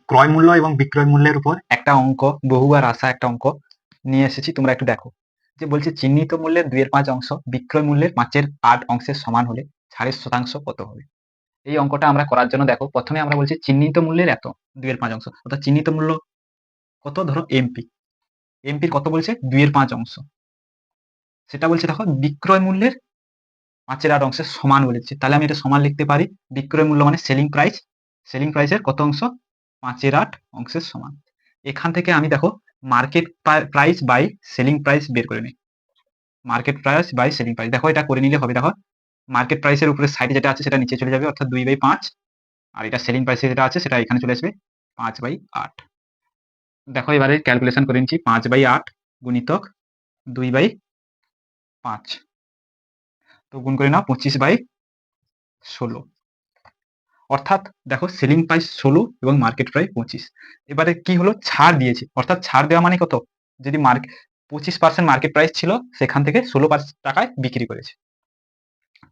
ক্রয় মূল্য এবং বিক্রয় মূল্যের উপর একটা অঙ্ক, বহুবার আসা একটা অঙ্ক নিয়ে এসেছি, তোমরা একটু দেখো। যে বলছে চিহ্নিত মূল্যের 2/5 অংশ বিক্রয় মূল্যের 5/8 অংশের সমান হলে ছাড়ের শতাংশ কত হবে? এই অঙ্কটা আমরা করার জন্য দেখো, প্রথমে আমরা বলছি চিহ্নিত মূল্যের এত 2/5 অংশ, অর্থাৎ চিহ্নিত মূল্য কত, ধরো এমপি, এমপির কত বলছে 2/5 অংশ, সেটা বলছে দেখো বিক্রয় মূল্যের 5/8 অংশের সমান বলেছে, তাহলে আমি এটা সমান লিখতে পারি, বিক্রয় মূল্য মানে সেলিং প্রাইস, সেলিং প্রাইসের কত অংশ, 5/8 অংশের সমান। এখান থেকে আমি দেখো market price by selling price বের করে নিই, market price by selling price, দেখো এটা করে নিলে হবে। দেখো মার্কেট প্রাইসের উপরে সাইডে যেটা আছে সেটা নিচে চলে যাবে, অর্থাৎ 2/5, আর এটা সেলিং প্রাইসে যেটা আছে সেটা এখানে চলে আসবে 5/8। দেখো এবারে ক্যালকুলেশন করে নিচ্ছি, 5/8 গুণিতক 2/5, তো গুণ করে নাও 25/16, অর্থাৎ দেখো সেলিং প্রাইস 16 এবং মার্কেট প্রাইস 25। এবারে কি হলো, ছাড় দিয়েছে, অর্থাৎ ছাড় দেওয়া মানে কত, যদি 25% মার্কেট প্রাইস ছিল, সেখান থেকে 16 টাকায় বিক্রি করেছে,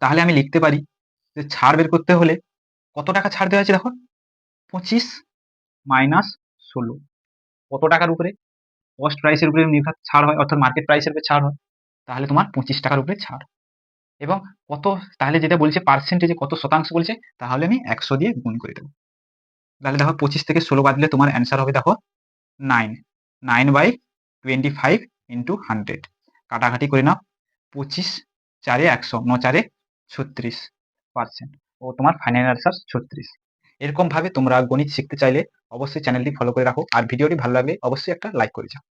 তাহলে আমি লিখতে পারি যে ছাড় বের করতে হলে কত টাকা ছাড় দেওয়া হয়েছে, দেখো 25 মাইনাস 16, কত টাকার উপরে, কস্ট প্রাইসের উপরে নির্ভর ছাড় হয়, অর্থাৎ মার্কেট প্রাইসের উপরে ছাড় হয়, তাহলে তোমার 25 টাকার উপরে ছাড়। এবং কত, তাহলে যেটা বলছে পার্সেন্টেজে কত শতাংশ বলছে, তাহলে আমি 100 দিয়ে গুণ করে দেবো। তাহলে দেখো 25 থেকে 16 বাদ দিলে তোমার অ্যান্সার হবে দেখো 9, 9/25 ইন্টু 100, কাটাকাটি করে নাও, 25 4 100, 9 4 36%, ও তোমার ফাইনাল অ্যান্সার 36। এরকম ভাবে তোমরা গণিত শিখতে চাইলে অবশ্যই চ্যানেলটি ফলো করে রাখো, আর ভিডিওটি ভালো লাগলে অবশ্যই একটা লাইক করে যাও।